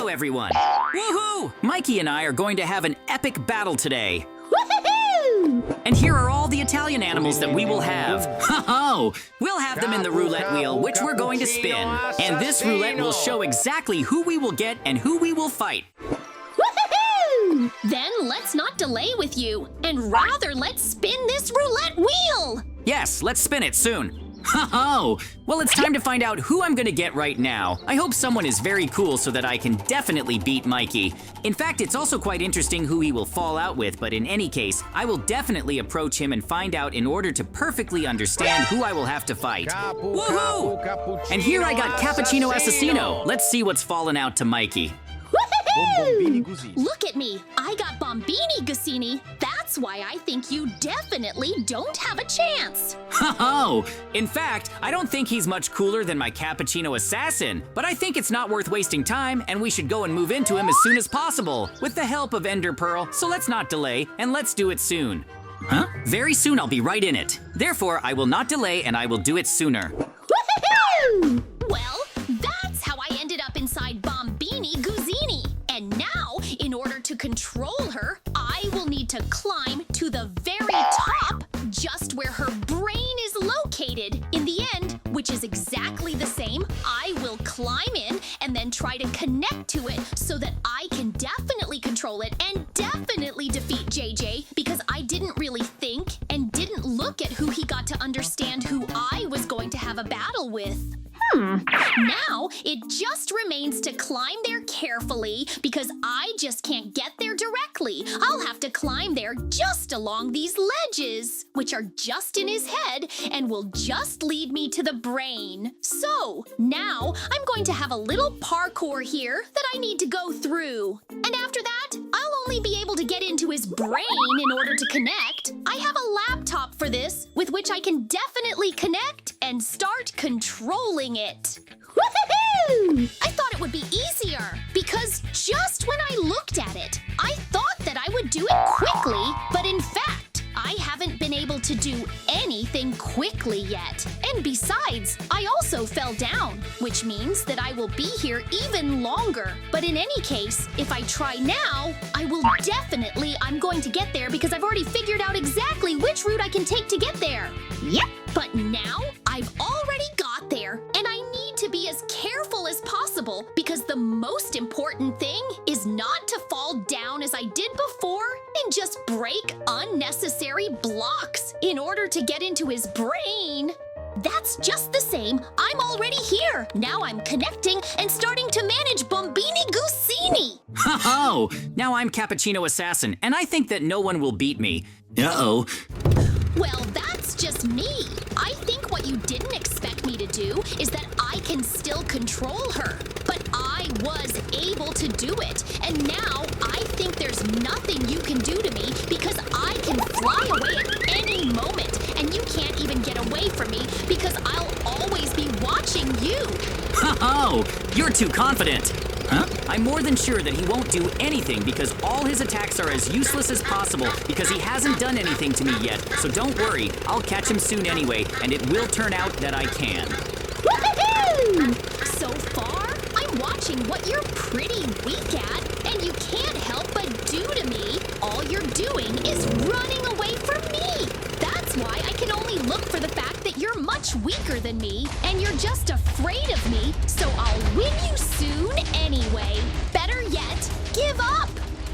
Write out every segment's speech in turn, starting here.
Hello, everyone! Woohoo! Mikey and I are going to have an epic battle today. Woohoo! And here are all the Italian animals that we will have. Ho-ho! We'll have them in the roulette wheel, which we're going to spin. And this roulette will show exactly who we will get and who we will fight. Woohoo! Then let's not delay with you, and rather let's spin this roulette wheel! Yes, let's spin it soon. Ho-ho! Well, it's time to find out who I'm gonna get right now. I hope someone is very cool so that I can definitely beat Mikey. In fact, it's also quite interesting who he will fall out with, but in any case, I will definitely approach him and find out in order to perfectly understand who I will have to fight. Woohoo! And here I got Cappuccino Assassino. Let's see what's fallen out to Mikey. Look at me! I got Bombini Gusini. That's why I think you definitely don't have a chance. Ho-ho! In fact, I don't think he's much cooler than my Cappuccino Assassin, but I think it's not worth wasting time and we should go and move into him as soon as possible with the help of Ender Pearl, so let's not delay and let's do it soon. Huh? Very soon I'll be right in it. Therefore, I will not delay and I will do it sooner. Woohoo! Well, that's how I ended up inside Bombini Gusini. And now, in order to control her, I will need to climb to the very top, just where her brain is located. In the end, which is exactly the same, I will climb in and then try to connect to it so that I can definitely control it and definitely defeat JJ, because I didn't really think and didn't look at who he got to understand who I was going to have a battle with. Now, it just remains to climb there carefully because I just can't get there directly. I'll have to climb there just along these ledges, which are just in his head and will just lead me to the brain. So, now I'm going to have a little parkour here that I need to go through. And after that, I'll only be able to get into his brain in order to connect. I have a laptop for this, with which I can definitely connect and start controlling it. Woohoo! I thought it would be easier, because just when I looked at it, I thought that I would do it quickly, but in fact, I haven't been able to do anything quickly yet. And besides, I also fell down, which means that I will be here even longer. But in any case, if I try now, I'm going to get there because I've already figured out exactly which route I can take to get there. Yep. But now, I've already got there, and I need to be as careful as possible because the most important thing is not to fall down as I did before and just break unnecessary blocks in order to get into his brain. That's just the same. I'm already here. Now I'm connecting and starting to manage Bombini Gusini. Ho-ho! Now I'm Cappuccino Assassin, and I think that no one will beat me. Uh-oh. Well, that's just me. I think what you didn't expect me to do is that I can still control her. But I was able to do it. And now I think there's nothing you can do to me because I can fly away at any moment. And you can't even get away from me because I'll always be watching you. Ho-ho! You're too confident. Huh? I'm more than sure that he won't do anything because all his attacks are as useless as possible because he hasn't done anything to me yet. So don't worry, I'll catch him soon anyway, and it will turn out that I can. Woohoo! So far, I'm watching what you're pretty weak at, and you can't help but do to me. All you're doing is running away from me. That's why I can only look for the fact that you're much weaker than me, and you're just afraid of me, so I'll win you soon anyway. Better yet, give up!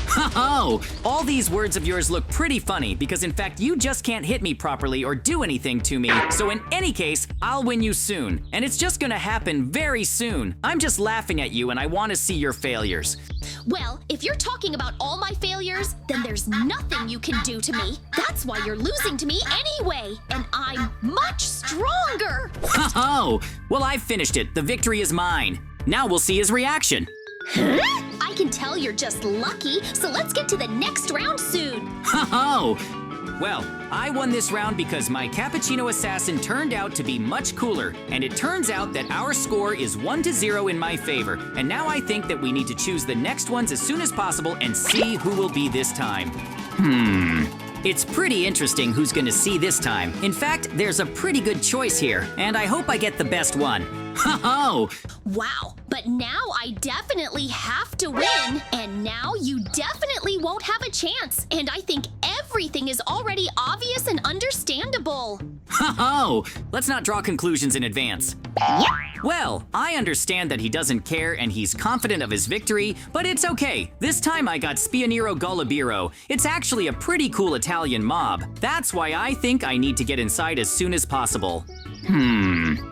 Ho-ho! All these words of yours look pretty funny because in fact you just can't hit me properly or do anything to me. So in any case, I'll win you soon. And it's just gonna happen very soon. I'm just laughing at you and I want to see your failures. Well, if you're talking about all my failures, then there's nothing you can do to me. That's why you're losing to me anyway, and I'm much stronger. Ho-ho! Well, I've finished it. The victory is mine. Now we'll see his reaction. Huh? I can tell you're just lucky, so let's get to the next round soon. Ho-ho! Well, I won this round because my Cappuccino Assassin turned out to be much cooler, and it turns out that our score is 1-0 in my favor, and now I think that we need to choose the next ones as soon as possible and see who will be this time. It's pretty interesting who's gonna see this time. In fact, there's a pretty good choice here, and I hope I get the best one. Ho-ho! Wow, But now I definitely have to win, and now you definitely won't have a chance, and I think everything is already obvious and understandable. Ho-ho! Let's not draw conclusions in advance. Well, I understand that he doesn't care and he's confident of his victory, but it's okay. This time I got Spionero Golibiro. It's actually a pretty cool Italian mob. That's why I think I need to get inside as soon as possible.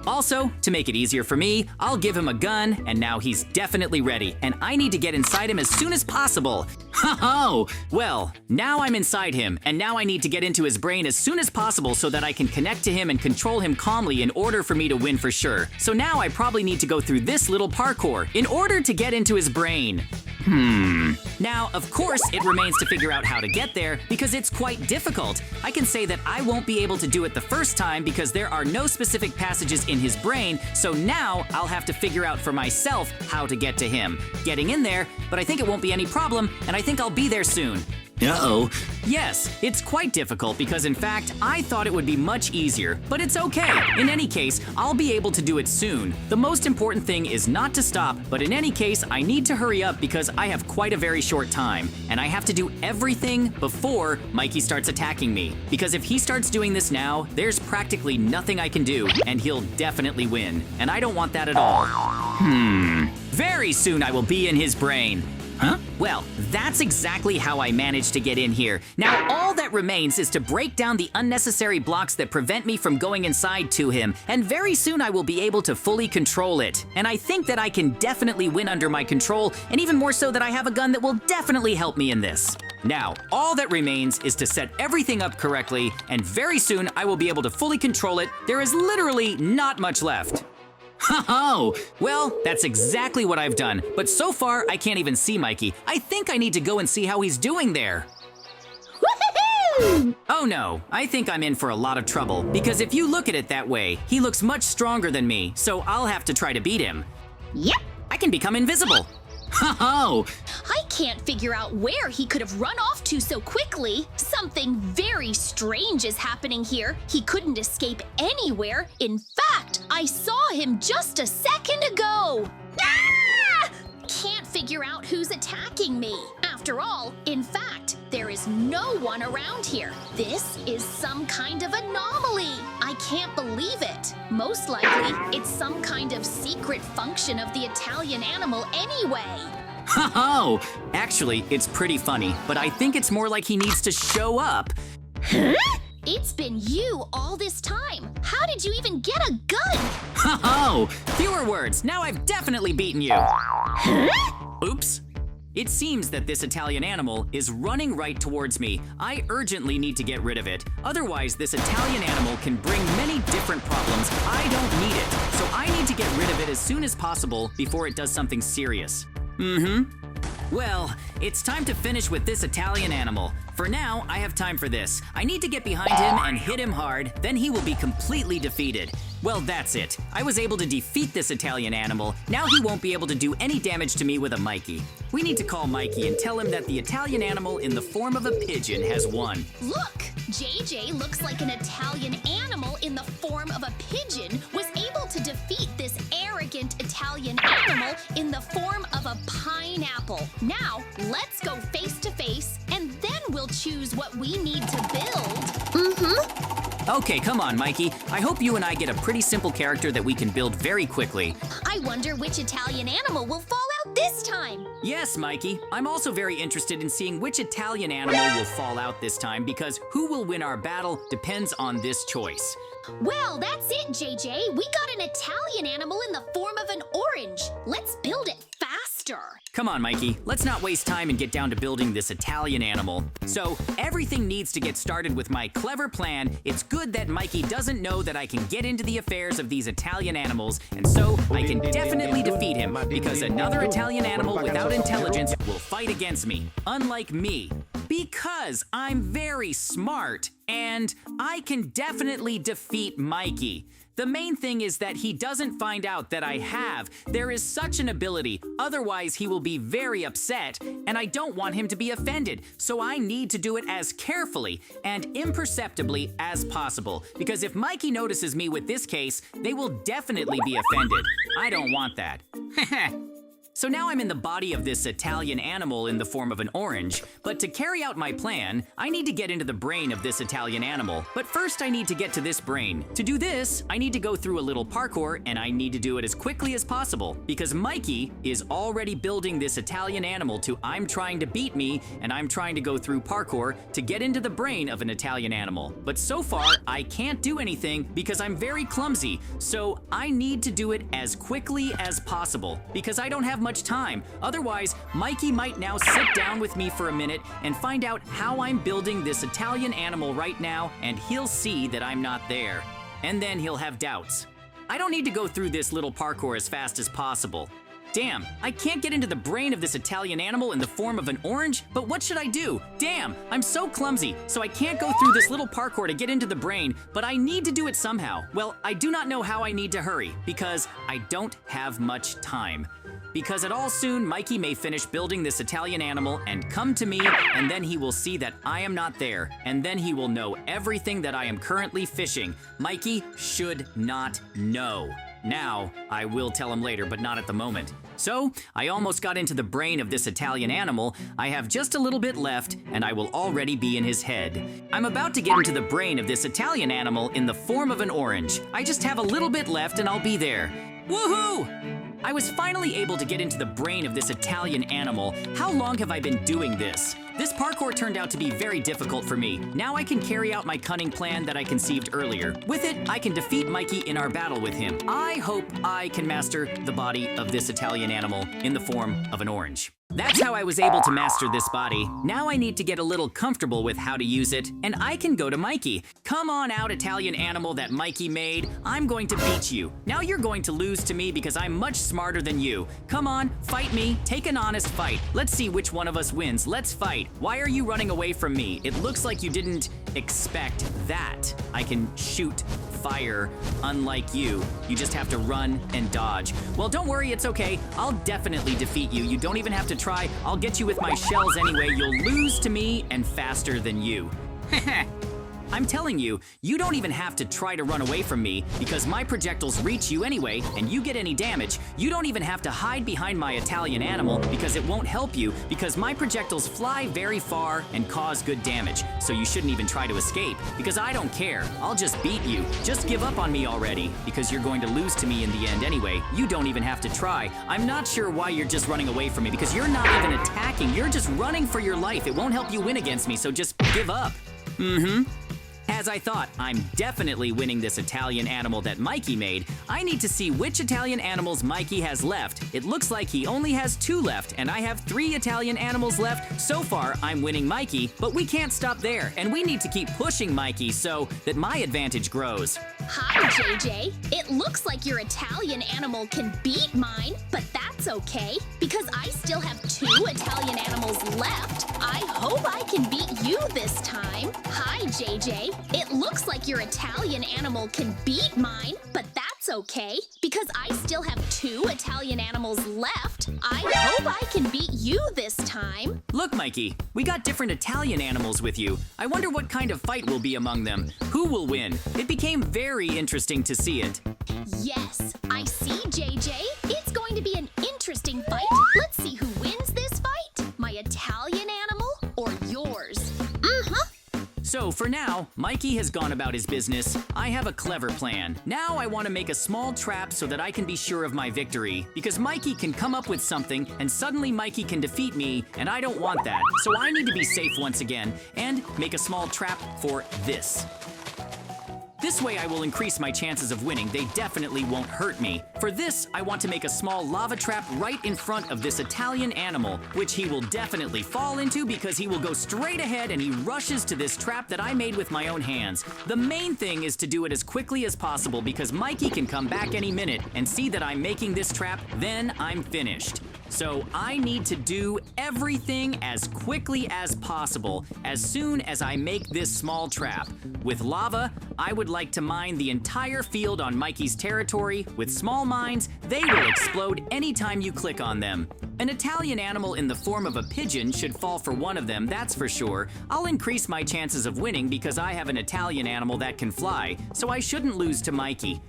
Also, to make it easier for me, I'll give him a gun, and now he's definitely ready, and I need to get inside him as soon as possible. Ho-ho! Well, now I'm inside him, and now I need to get into his brain as soon as possible so that I can connect to him and control him calmly in order for me to win for sure. So now I probably need to go through this little parkour in order to get into his brain. Now, of course, it remains to figure out how to get there because it's quite difficult. I can say that I won't be able to do it the first time because there are no specific passages in his brain, so now I'll have to figure out for myself how to get to him. Getting in there, but I think it won't be any problem, and I think I'll be there soon. Uh-oh. Yes, it's quite difficult because in fact, I thought it would be much easier, but it's okay. In any case, I'll be able to do it soon. The most important thing is not to stop, but in any case, I need to hurry up because I have quite a very short time, and I have to do everything before Mikey starts attacking me. Because if he starts doing this now, there's practically nothing I can do, and he'll definitely win, and I don't want that at all. Very soon I will be in his brain. Huh? Well, that's exactly how I managed to get in here. Now, all that remains is to break down the unnecessary blocks that prevent me from going inside to him, and very soon I will be able to fully control it. And I think that I can definitely win under my control, and even more so that I have a gun that will definitely help me in this. Now, all that remains is to set everything up correctly, and very soon I will be able to fully control it. There is literally not much left. Ho-ho! Well, that's exactly what I've done, but so far I can't even see Mikey. I think I need to go and see how he's doing there. Woohoo! Oh no, I think I'm in for a lot of trouble, because if you look at it that way, he looks much stronger than me, so I'll have to try to beat him. Yep. I can become invisible. Ho-ho! I can't figure out where he could have run off to so quickly. Something very strange is happening here. He couldn't escape anywhere. In fact, I saw him just a second ago. Ah! Can't figure out who's attacking me. After all, in fact, there is no one around here. This is some kind of anomaly. I can't believe it. Most likely, it's some kind of secret function of the Italian animal anyway. Ho-ho! Actually, it's pretty funny, but I think it's more like he needs to show up. Huh? It's been you all this time. How did you even get a gun? Ho-ho! Fewer words, now I've definitely beaten you. Huh? Oops. It seems that this Italian animal is running right towards me. I urgently need to get rid of it. Otherwise, this Italian animal can bring many different problems. I don't need it, so I need to get rid of it as soon as possible before it does something serious. Well, it's time to finish with this Italian animal. For now, I have time for this. I need to get behind him and hit him hard, then he will be completely defeated. Well, that's it. I was able to defeat this Italian animal. Now he won't be able to do any damage to me with a Mikey. We need to call Mikey and tell him that the Italian animal in the form of a pigeon has won. Look! JJ looks like an Italian animal in the form of a pigeon was able to defeat this arrogant Italian animal in the form of a pineapple. Now, let's go face to face, and then we'll choose what we need to build. Okay, come on, Mikey. I hope you and I get a pretty simple character that we can build very quickly. I wonder which Italian animal will fall out this time. Yes, Mikey. I'm also very interested in seeing which Italian animal will fall out this time because who will win our battle depends on this choice. Well, that's it, JJ. We got an Italian animal in the form of an orange. Let's build it faster. Come on, Mikey. Let's not waste time and get down to building this Italian animal. So, everything needs to get started with my clever plan. It's good that Mikey doesn't know that I can get into the affairs of these Italian animals, and so I can definitely defeat him because another Italian animal without intelligence will fight against me, unlike me. Because I'm very smart, and I can definitely defeat Mikey. The main thing is that he doesn't find out that I have. There is such an ability, otherwise he will be very upset, and I don't want him to be offended, so I need to do it as carefully and imperceptibly as possible, because if Mikey notices me with this case, they will definitely be offended. I don't want that. So now I'm in the body of this Italian animal in the form of an orange, but to carry out my plan, I need to get into the brain of this Italian animal. But first I need to get to this brain. To do this, I need to go through a little parkour, and I need to do it as quickly as possible, because Mikey is already building this Italian animal to I'm trying to beat me, and I'm trying to go through parkour to get into the brain of an Italian animal. But so far, I can't do anything because I'm very clumsy, so I need to do it as quickly as possible, because I don't have much time. Otherwise, Mikey might now sit down with me for a minute and find out how I'm building this Italian animal right now, and he'll see that I'm not there. And then he'll have doubts. I don't need to go through this little parkour as fast as possible. Damn, I can't get into the brain of this Italian animal in the form of an orange, but what should I do? Damn, I'm so clumsy, so I can't go through this little parkour to get into the brain, but I need to do it somehow. Well, I do not know how I need to hurry, because I don't have much time. Because at all soon, Mikey may finish building this Italian animal and come to me, and then he will see that I am not there, and then he will know everything that I am currently fishing. Mikey should not know. Now, I will tell him later, but not at the moment. So, I almost got into the brain of this Italian animal. I have just a little bit left, and I will already be in his head. I'm about to get into the brain of this Italian animal in the form of an orange. I just have a little bit left, and I'll be there. Woohoo! I was finally able to get into the brain of this Italian animal. How long have I been doing this? This parkour turned out to be very difficult for me. Now I can carry out my cunning plan that I conceived earlier. With it, I can defeat Mikey in our battle with him. I hope I can master the body of this Italian animal in the form of an orange. That's how I was able to master this body. Now I need to get a little comfortable with how to use it, and I can go to Mikey. Come on out, Italian animal that Mikey made. I'm going to beat you. Now you're going to lose to me because I'm much smarter than you. Come on, fight me. Take an honest fight. Let's see which one of us wins. Let's fight. Why are you running away from me? It looks like you didn't expect that. I can shoot fire, unlike you. You just have to run and dodge. Well, don't worry, it's okay. I'll definitely defeat you. You don't even have to try. I'll get you with my shells anyway. You'll lose to me and faster than you. I'm telling you, you don't even have to try to run away from me because my projectiles reach you anyway and you get any damage. You don't even have to hide behind my Italian animal because it won't help you because my projectiles fly very far and cause good damage. So you shouldn't even try to escape because I don't care. I'll just beat you. Just give up on me already because you're going to lose to me in the end anyway. You don't even have to try. I'm not sure why you're just running away from me because you're not even attacking. You're just running for your life. It won't help you win against me, so just give up. As I thought, I'm definitely winning this Italian animal that Mikey made. I need to see which Italian animals Mikey has left. It looks like he only has 2 left, and I have 3 Italian animals left. So far, I'm winning Mikey, but we can't stop there, and we need to keep pushing Mikey so that my advantage grows. Hi, JJ. It looks like your Italian animal can beat mine, but that's okay, because I still have 2 Italian animals left. I hope I can beat you this time. Hi, JJ. It looks like your Italian animal can beat mine, but that's okay, because I still have 2 Italian animals left. I hope I can beat you this time. Look, Mikey, we got different Italian animals with you. I wonder what kind of fight will be among them. Who will win? It became very interesting to see it. Yes, I see, JJ. It's going to be an interesting fight. Let's see who wins this fight. My Italian animal or yours? So for now, Mikey has gone about his business. I have a clever plan. Now I want to make a small trap so that I can be sure of my victory. Because Mikey can come up with something and suddenly Mikey can defeat me, and I don't want that. So I need to be safe once again and make a small trap for this. This way I will increase my chances of winning. They definitely won't hurt me. For this, I want to make a small lava trap right in front of this Italian animal, which he will definitely fall into because he will go straight ahead and he rushes to this trap that I made with my own hands. The main thing is to do it as quickly as possible because Mikey can come back any minute and see that I'm making this trap, then I'm finished. So I need to do everything as quickly as possible as soon as I make this small trap. With lava, I would like to mine the entire field on Mikey's territory. With small mines, they will explode anytime you click on them. An Italian animal in the form of a pigeon should fall for one of them, that's for sure. I'll increase my chances of winning because I have an Italian animal that can fly, so I shouldn't lose to Mikey.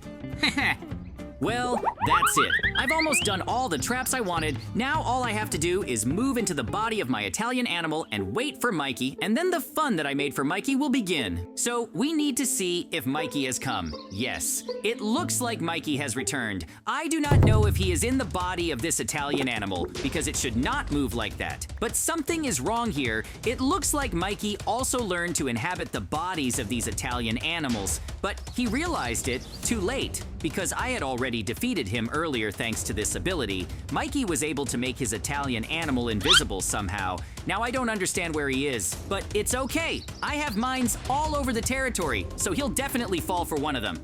Well, that's it. I've almost done all the traps I wanted. Now all I have to do is move into the body of my Italian animal and wait for Mikey, and then the fun that I made for Mikey will begin. So we need to see if Mikey has come. Yes, it looks like Mikey has returned. I do not know if he is in the body of this Italian animal because it should not move like that. But something is wrong here. It looks like Mikey also learned to inhabit the bodies of these Italian animals, but he realized it too late. Because I had already defeated him earlier thanks to this ability, Mikey was able to make his Italian animal invisible somehow. Now I don't understand where he is, but it's okay. I have mines all over the territory, so he'll definitely fall for one of them.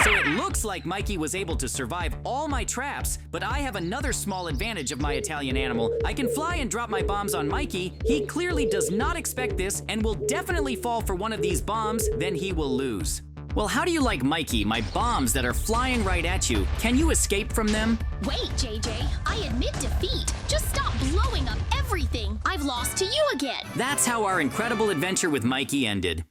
So it looks like Mikey was able to survive all my traps, but I have another small advantage of my Italian animal. I can fly and drop my bombs on Mikey. He clearly does not expect this and will definitely fall for one of these bombs, then he will lose. Well, how do you like Mikey, my bombs that are flying right at you? Can you escape from them? Wait, JJ, I admit defeat. Just stop blowing up everything. I've lost to you again. That's how our incredible adventure with Mikey ended.